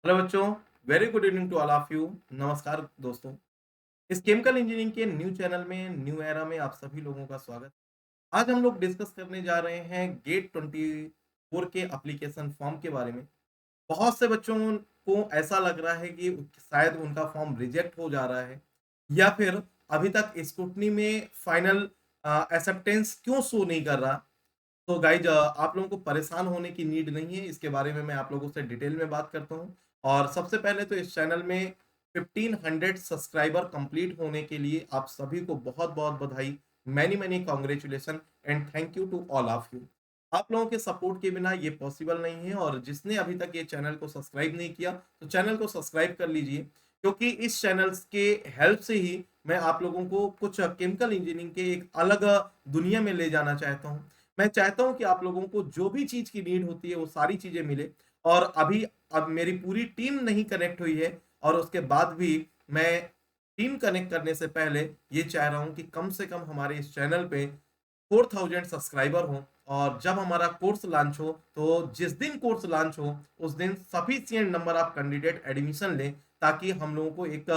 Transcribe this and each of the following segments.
Hello बच्चों, very good evening to all of you. नमस्कार दोस्तों। इस केमिकल इंजीनियरिंग के न्यू चैनल में न्यू एरा में आप सभी लोगों का स्वागत। आज हम लोग डिस्कस करने जा रहे हैं गेट 24 के एप्लीकेशन फॉर्म के बारे में। बहुत से बच्चों को ऐसा लग रहा है कि शायद उनका फॉर्म रिजेक्ट हो जा रहा है या फिर अभी तक स्क्रूटनी में फाइनल एक्सेप्टेंस क्यों शो नहीं कर रहा। तो गाइज आप लोगों को परेशान होने की नीड नहीं है। इसके बारे में मैं आप लोगों से डिटेल में बात करता हूँ। और सबसे पहले तो इस चैनल में 1500 सब्सक्राइबर कंप्लीट होने के लिए आप सभी को बहुत बहुत बधाई। Many many congratulation and thank you to all of you. आप लोगों के सपोर्ट के बिना ये पॉसिबल नहीं है। और जिसने अभी तक ये चैनल को सब्सक्राइब नहीं किया तो चैनल को सब्सक्राइब कर लीजिए, क्योंकि इस चैनल के हेल्प से ही मैं आप लोगों को कुछ केमिकल इंजीनियरिंग के एक अलग दुनिया में ले जाना चाहता हूँ। मैं चाहता हूं कि आप लोगों को जो भी चीज की नीड होती है वो सारी चीजें मिले। और अभी अब मेरी पूरी टीम नहीं कनेक्ट हुई है, और उसके बाद भी मैं टीम कनेक्ट करने से पहले ये चाह रहा हूं कि कम से कम हमारे इस चैनल पे 4000 सब्सक्राइबर हो। और जब हमारा कोर्स लॉन्च हो तो जिस दिन कोर्स लॉन्च हो उस दिन sufficient number of candidate admission लें, ताकि हम लोगों को एक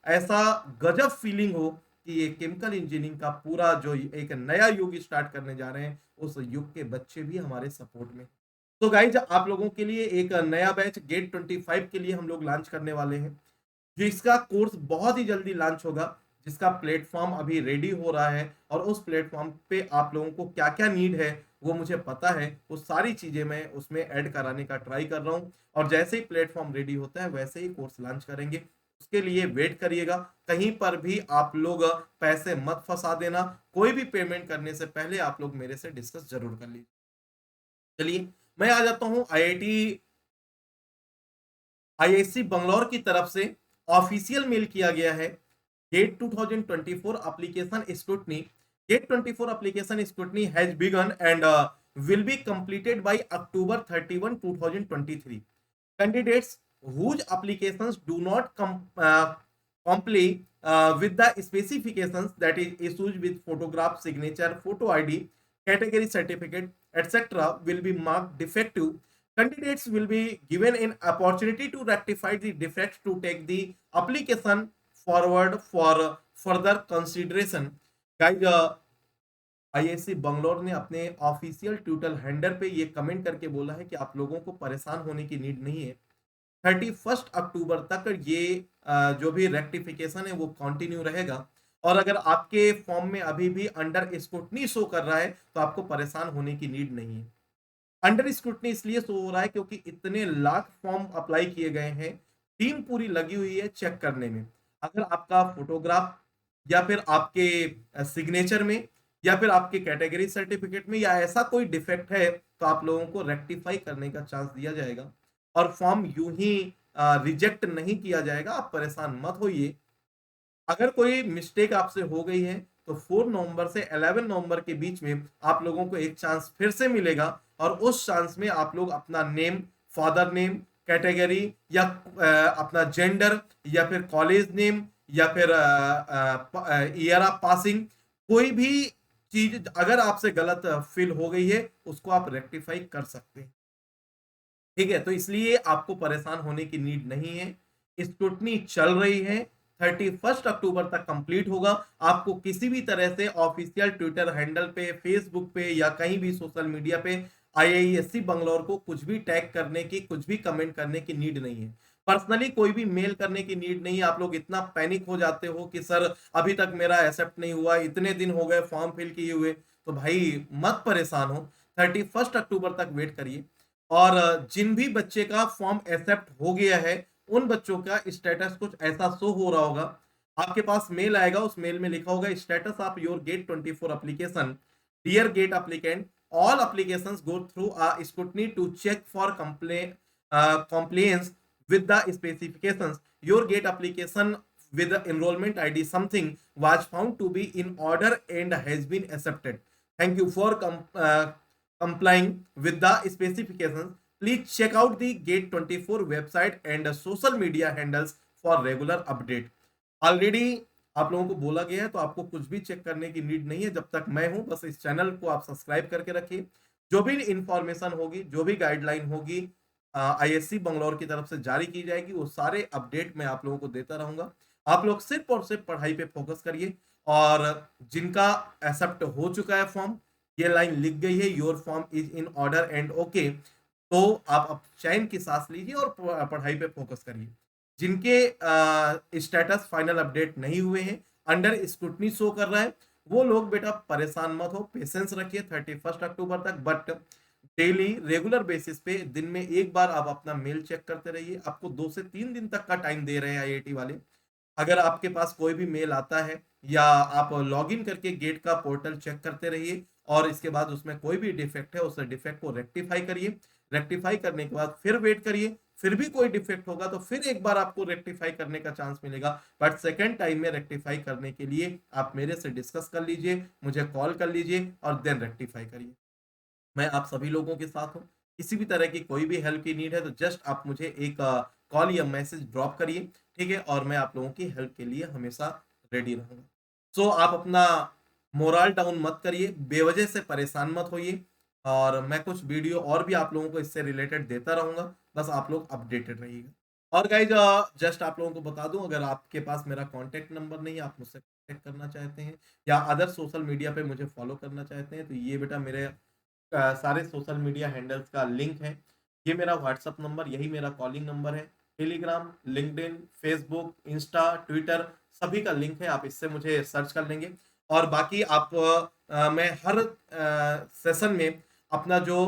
ऐसा गजब फीलिंग हो कि ये केमिकल इंजीनियरिंग का पूरा जो एक नया युग स्टार्ट करने जा रहे हैं उस युग के बच्चे भी हमारे सपोर्ट में। तो गाइज आप लोगों के लिए एक नया बैच गेट 25 के लिए हम लोग लॉन्च करने वाले हैं, जिसका कोर्स बहुत ही जल्दी लॉन्च होगा, जिसका प्लेटफॉर्म अभी रेडी हो रहा है। और उस प्लेटफॉर्म पे आप लोगों को क्या क्या नीड है वो मुझे पता है, वो सारी चीजें मैं उसमें ऐड कराने का ट्राई कर रहा हूँ। और जैसे ही प्लेटफॉर्म रेडी होता है वैसे ही कोर्स लॉन्च करेंगे। उसके लिए वेट करिएगा। कहीं पर भी आप लोग पैसे मत फंसा देना। कोई भी पेमेंट करने से पहले आप लोग मेरे से डिस्कस जरूर कर लीजिए। चलिए, मैं आ जाता हूँ आईआईसी बंगलौर की तरफ से ऑफिशियल मेल किया गया है। GATE 2024 application scrutiny. Gate 24 application scrutiny has begun and will be completed by October 31, 2023. Candidates whose applications do not comply with the specifications, that is issues with photograph, signature, photo ID, category certificate, etc., will be marked defective. Candidates will be given an opportunity to rectify the defects to take the application forward for further consideration. Guys, IIC Bangalore ने अपने official Twitter handle पे ये comment करके बोला है कि आप लोगों को परेशान होने की नीड नहीं है। 31 अक्टूबर तक ये जो भी रेक्टिफिकेशन है वो कंटिन्यू रहेगा। और अगर आपके फॉर्म में अभी भी अंडर स्क्रूटनी शो कर रहा है तो आपको परेशान होने की नीड नहीं है। अंडर स्क्रूटनी इसलिए शो हो रहा है क्योंकि इतने लाख फॉर्म अप्लाई किए गए हैं। टीम पूरी लगी हुई है चेक करने में। अगर आपका फोटोग्राफ या फिर आपके सिग्नेचर में या फिर आपके कैटेगरी सर्टिफिकेट में या ऐसा कोई डिफेक्ट है तो आप लोगों को रेक्टिफाई करने का चांस दिया जाएगा। और फॉर्म यूं ही रिजेक्ट नहीं किया जाएगा। आप परेशान मत होइए। अगर कोई मिस्टेक आपसे हो गई है तो 4 नवंबर से 11 नवंबर के बीच में आप लोगों को एक चांस फिर से मिलेगा। और उस चांस में आप लोग अपना नेम, फादर नेम, कैटेगरी या अपना जेंडर या फिर कॉलेज नेम या फिर ईयर ऑफ पासिंग, कोई भी चीज अगर आपसे गलत फिल हो गई है उसको आप रेक्टिफाई कर सकते हैं। ठीक है, तो इसलिए आपको परेशान होने की नीड नहीं है। स्क्रूटनी चल रही है, 31 अक्टूबर तक कंप्लीट होगा। आपको किसी भी तरह से ऑफिशियल ट्विटर हैंडल पे, फेसबुक पे या कहीं भी सोशल मीडिया पे आईआईएससी बंगलौर को कुछ भी टैग करने की, कुछ भी कमेंट करने की नीड नहीं है। पर्सनली कोई भी मेल करने की नीड नहीं है। आप लोग इतना पैनिक हो जाते हो कि सर अभी तक मेरा एक्सेप्ट नहीं हुआ, इतने दिन हो गए फॉर्म फिल किए हुए। तो भाई मत परेशान हो, 31 अक्टूबर तक वेट करिए। और जिन भी बच्चे का फॉर्म एक्सेप्ट हो गया है उन बच्चों का स्टेटस कुछ ऐसा शो हो रहा होगा। आपके पास मेल आएगा, उस मेल में लिखा होगा status of your GATE 24 application. Dear GATE applicant, all applications go through a scrutiny to check for compliance with the specifications. Your gate application with the enrollment id something was found to be in order and has been accepted. Thank you for complying with the specifications. Please check out the Gate 24 website and social media handles for regular update. Already आप लोगों को बोला गया है तो आपको कुछ भी चेक करने की नीड नहीं है जब तक मैं हूं। बस इस चैनल को आप सब्सक्राइब करके रखिए। जो भी इंफॉर्मेशन होगी, जो भी गाइडलाइन होगी, आईएससी बंगलौर की तरफ से जारी की जाएगी, वो सारे अपडेट मैं आप लोगों को देता रहूंगा। आप लोग सिर्फ और सिर्फ पढ़ाई पे फोकस करिए। और जिनका एक्सेप्ट हो चुका है फॉर्म, ये लाइन लिख गई है, your form is in order and okay, तो आप अब चैन की सांस लीजिए और पढ़ाई पे फोकस करिए। जिनके स्टेटस फाइनल अपडेट नहीं हुए हैं, अंडर स्क्रूटनी शो कर रहा है, वो लोग बेटा परेशान मत हो, पेशेंस रखिए 31 अक्टूबर तक। बट डेली रेगुलर बेसिस पे दिन में एक बार आप अपना मेल चेक करते रहिए। आपको 2 से 3 दिन तक का टाइम दे रहे हैं आईआईटी वाले। अगर आपके पास कोई भी मेल आता है या आप लॉगिन करके गेट का पोर्टल चेक करते रहिए, और इसके बाद उसमें कोई भी डिफेक्ट है, उस डिफेक्ट को रेक्टिफाई करिए। रेक्टिफाई करने के बाद फिर वेट करिए, फिर भी कोई डिफेक्ट होगा तो फिर एक बार आपको रेक्टिफाई करने का चांस मिलेगा। बट सेकेंड टाइम में रेक्टिफाई करने के लिए आप मेरे से डिस्कस कर लीजिए, मुझे कॉल कर लीजिए और देन रेक्टिफाई करिए। मैं आप सभी लोगों के साथ हूँ। किसी भी तरह की कोई भी हेल्प की नीड है तो जस्ट आप मुझे एक कॉल या मैसेज ड्रॉप करिए, ठीक है? और मैं आप लोगों की हेल्प के लिए हमेशा रेडी रहूँगा। सो आप अपना मोरल डाउन मत करिए, बेवजह से परेशान मत होइए, और मैं कुछ वीडियो और भी आप लोगों को इससे रिलेटेड देता रहूँगा, बस आप लोग अपडेटेड रहिएगा। और गाइज जस्ट आप लोगों को बता दूँ, अगर आपके पास मेरा कॉन्टैक्ट नंबर नहीं है, आप मुझसे कॉन्टैक्ट करना चाहते हैं या अदर सोशल मीडिया पे मुझे फॉलो करना चाहते हैं, तो ये बेटा मेरे सारे सोशल मीडिया हैंडल्स का लिंक है। ये मेरा व्हाट्सअप नंबर, यही मेरा कॉलिंग नंबर है। Telegram, LinkedIn, Facebook, Insta, Twitter सभी का लिंक है, आप इससे मुझे सर्च कर लेंगे। और बाकी आप मैं हर सेशन में अपना जो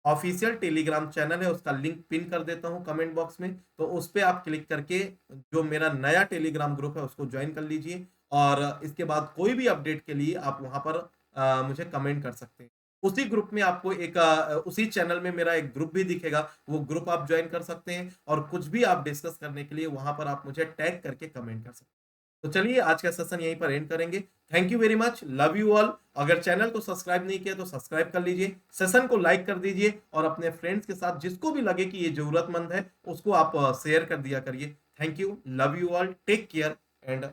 ऑफिशियल टेलीग्राम चैनल है उसका लिंक पिन कर देता हूँ कमेंट बॉक्स में, तो उस पर आप क्लिक करके जो मेरा नया टेलीग्राम ग्रुप है उसको ज्वाइन कर लीजिए। और इसके बाद कोई भी अपडेट के लिए आप वहां पर मुझे कमेंट कर सकते हैं। उसी ग्रुप में आपको एक उसी चैनल में मेरा एक ग्रुप भी दिखेगा, वो ग्रुप आप ज्वाइन कर सकते हैं, और कुछ भी आप डिस्कस करने के लिए वहां पर आप मुझे टैग करके कमेंट कर सकते हैं। तो चलिए आज का सेशन यहीं पर एंड करेंगे। Thank you very much, love you all. अगर चैनल को सब्सक्राइब नहीं किया तो सब्सक्राइब कर लीजिए, सेशन को लाइक कर दीजिए, और अपने फ्रेंड्स के साथ जिसको भी लगे कि ये जरूरतमंद है उसको आप शेयर कर दिया करिए। Thank you, love you all, take care and